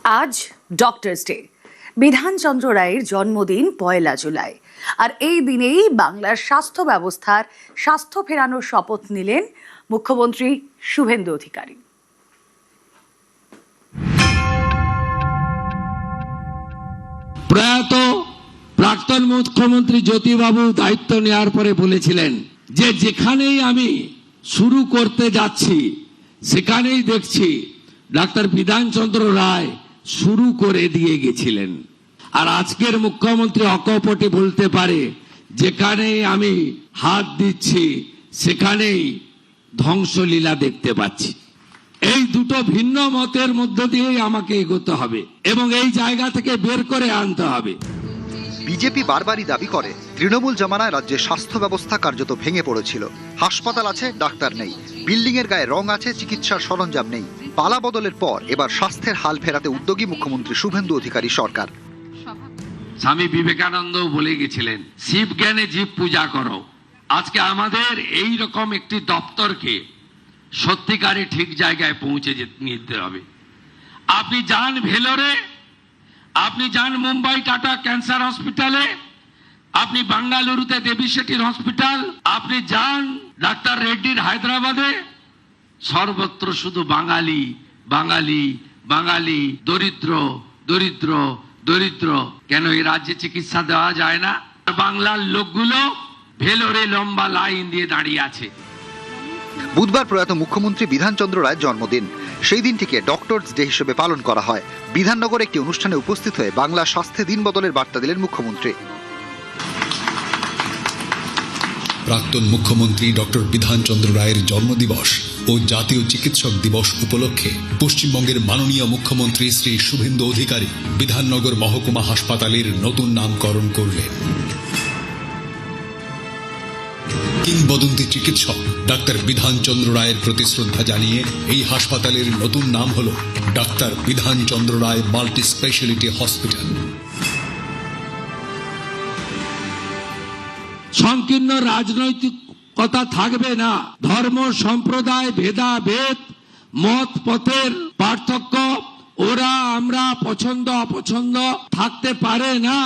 আজ doctors day. Bidhanchandra রায়ের জন্মদিন 1 জুলাই। আর এই দিনেই বাংলার স্বাস্থ্য ব্যবস্থার স্বাস্থ্য ফেরানোর শপথ নিলেন মুখ্যমন্ত্রী শুভেন্দু অধিকারী। প্রয়াত প্রাক্তন মুখ্যমন্ত্রী জ্যোতিবাবু দায়িত্ব নেওয়ার পরে বলেছিলেন যে যেখানেই আমি শুরু করতে যাচ্ছি সেখানেই দেখছি ডাক্তার বিধানচন্দ্র রায় শুরু করে দিয়ে গেছিলেন। আর আজকের মুখ্যমন্ত্রী অকপটে বলতে পারে যেখানেই আমি হাত দিচ্ছি সেখানেই ধ্বংসলীলা দেখতে পাচ্ছি। এই দুটো ভিন্ন মতের মধ্য দিয়েই আমাকে এগোতে হবে এবং এই জায়গা থেকে বের করে আনতে হবে। বিজেপি বারবারই দাবি করে তৃণমূল জমানায় রাজ্যের স্বাস্থ্য ব্যবস্থা কার্যত ভেঙে পড়েছিল। হাসপাতাল আছে, ডাক্তার নেই, বিল্ডিং এর গায়ে রং আছে, চিকিৎসার সরঞ্জাম নেই। পালা বদলের পর এবার স্বাস্থ্যের হাল ফেরাতে উদ্যোগী মুখ্যমন্ত্রী শুভেন্দু অধিকারী সরকার। স্বামী বিবেকানন্দ বলে গেছিলেন, শিব জ্ঞানে জীব পূজা করো। আজকে আমাদের এই রকম একটি দপ্তরকে সত্যিকারে ঠিক জায়গায় পৌঁছে নিতে হবে। আপনি যান ভেলোরে, আপনি যান মুম্বাই টাটা ক্যান্সার হসপিটালে, আপনি বাঙ্গালুরুতে দেবী শেঠির হসপিটাল, আপনি যান ডাক্তার রেড্ডির হায়দ্রাবাদে, সর্বত্র শুধু বাঙালি বাঙালি বাঙালি, দরিদ্র দরিদ্র দরিদ্র। কেন এই রাজ্যে চিকিৎসা দেওয়া যায় না? বাংলার লোকগুলো ভেলোরে লম্বা লাইন দিয়ে দাঁড়িয়ে আছে। বুধবার প্রয়াত মুখ্যমন্ত্রী বিধানচন্দ্র রায়ের জন্মদিন। সেই দিনটিকে ডক্টরস ডে হিসেবে পালন করা হয়। বিধাননগরে একটি অনুষ্ঠানে উপস্থিত হয়ে বাংলা স্বাস্থ্যে দিন বদলের বার্তা দিলেন মুখ্যমন্ত্রী। প্রাক্তন মুখ্যমন্ত্রী ডক্টর বিধানচন্দ্র রায়ের জন্মদিবস ও জাতীয় চিকিৎসক দিবস উপলক্ষে পশ্চিমবঙ্গের মাননীয় মুখ্যমন্ত্রী শ্রী শুভেন্দু অধিকারী বিধাননগর মহকুমা হাসপাতালের নতুন নামকরণ করলেন। কিংবদন্তি চিকিৎসক ডাক্তার বিধানচন্দ্র রায়ের প্রতি শ্রদ্ধা জানিয়ে এই হাসপাতালের নতুন নাম হল ডাক্তার বিধানচন্দ্র রায় মাল্টি স্পেশালিটি হসপিটাল। সংকীর্ণ রাজনৈতিকতা থাকবে না। ধর্ম সম্প্রদায় ভেদাভেদ, মত পথের পার্থক্য, ওরা আমরা পছন্দ অপছন্দ থাকতে পারে না।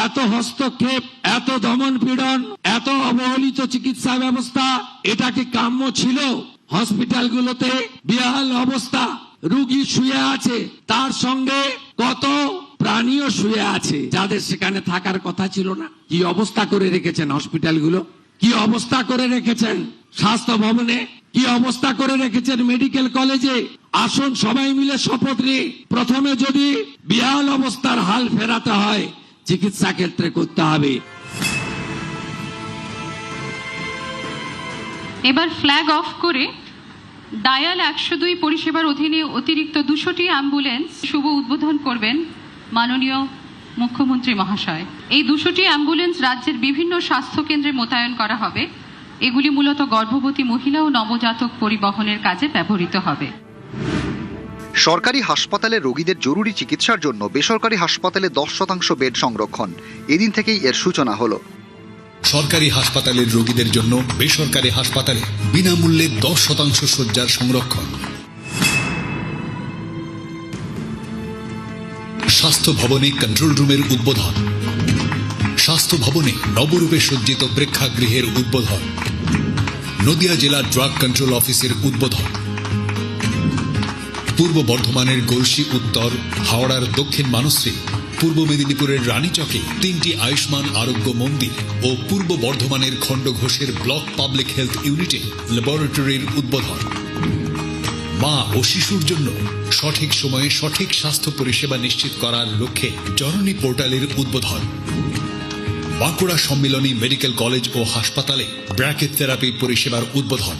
এত হস্তক্ষেপ, এত দমন পীড়ন, এত অবহেলিত চিকিৎসা ব্যবস্থা, এটা কি কাম্য ছিল? হসপিটালগুলোতে বেহাল অবস্থা, রোগী শুয়ে আছে, তার সঙ্গে কত প্রাণীও শুয়ে আছে যাদের সেখানে থাকার কথা ছিল না। কি অবস্থা করে রেখেছেন হসপিটালগুলো, কি অবস্থা করে রেখেছেন স্বাস্থ্য ভবনে, কি অবস্থা করে রেখেছেন মেডিকেল কলেজে। আসুন সবাই মিলে শপথ নিই, প্রথমে যদি বেহাল অবস্থার হাল ফেরাতে হয় চিকিৎসা ক্ষেত্রে করতে হবে। এবার ফ্ল্যাগ অফ করে ডায়াল 102 পরিষেবার অধীনে অতিরিক্ত 200টি অ্যাম্বুলেন্স শুভ উদ্বোধন করবেন মাননীয় মুখ্যমন্ত্রী মহাশয়। এই 200টি অ্যাম্বুলেন্স রাজ্যের বিভিন্ন স্বাস্থ্য কেন্দ্রে মোতায়েন করা হবে। এগুলি মূলত গর্ভবতী মহিলা ও নবজাতক পরিবহনের কাজে ব্যবহৃত হবে। সরকারি হাসপাতালে রোগীদের জরুরি চিকিৎসার জন্য বেসরকারি হাসপাতালে 10% বেড সংরক্ষণ। এদিন থেকেই এর সূচনা হলো। সরকারি হাসপাতালের রোগীদের জন্য বেসরকারি হাসপাতালে বিনামূল্যে 10% শয্যার সংরক্ষণ। স্বাস্থ্য ভবনে কন্ট্রোল রুমের উদ্বোধন। স্বাস্থ্য ভবনে নবরূপে সজ্জিত প্রেক্ষাগৃহের উদ্বোধন। নদিয়া জেলা ড্রাগ কন্ট্রোল অফিসের উদ্বোধন। পূর্ব বর্ধমানের গলসি উত্তর, হাওড়ার দক্ষিণ মানশ্রী, পূর্ব মেদিনীপুরের রানীচকে 3টি আয়ুষ্মান আরোগ্য মন্দির ও পূর্ব বর্ধমানের খণ্ডঘোষের ব্লক পাবলিক হেলথ ইউনিটে ল্যাবরেটরির উদ্বোধন। মা ও শিশুর জন্য সঠিক সময়ে সঠিক স্বাস্থ্য পরিষেবা নিশ্চিত করার লক্ষ্যে জননী পোর্টালের উদ্বোধন। বাঁকুড়া সম্মিলনী মেডিকেল কলেজ ও হাসপাতালে ব্র্যাকেট থেরাপি পরিষেবার উদ্বোধন।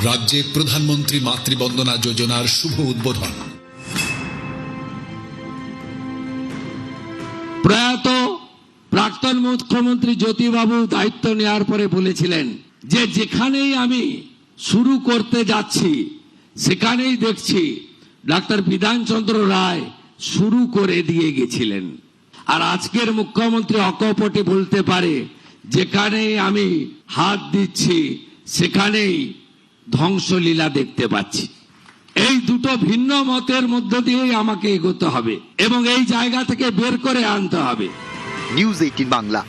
রাজ্যে প্রধানমন্ত্রী মাতৃবন্দনা যোজনার শুভ উদ্বোধন। প্রয়াত প্রাক্তন মুখ্যমন্ত্রী জ্যোতিবাবু দায়িত্ব নেওয়ার পরে বলেছিলেন যে যেখানেই আমি শুরু করতে যাচ্ছি সেখানেই দেখছি ডাক্তার বিধানচন্দ্র রায় শুরু করে দিয়ে গেছিলেন। আর আজকের মুখ্যমন্ত্রী অকপটে বলতে পারে যেখানেই আমি হাত দিচ্ছি সেখানেই ধ্বংসলীলা দেখতে পাচ্ছি। এই দুটো ভিন্ন মতের মধ্য দিয়েই আমাকে এগোতে হবে এবং এই জায়গা থেকে বের করে আনতে হবে। নিউজ 18 বাংলা।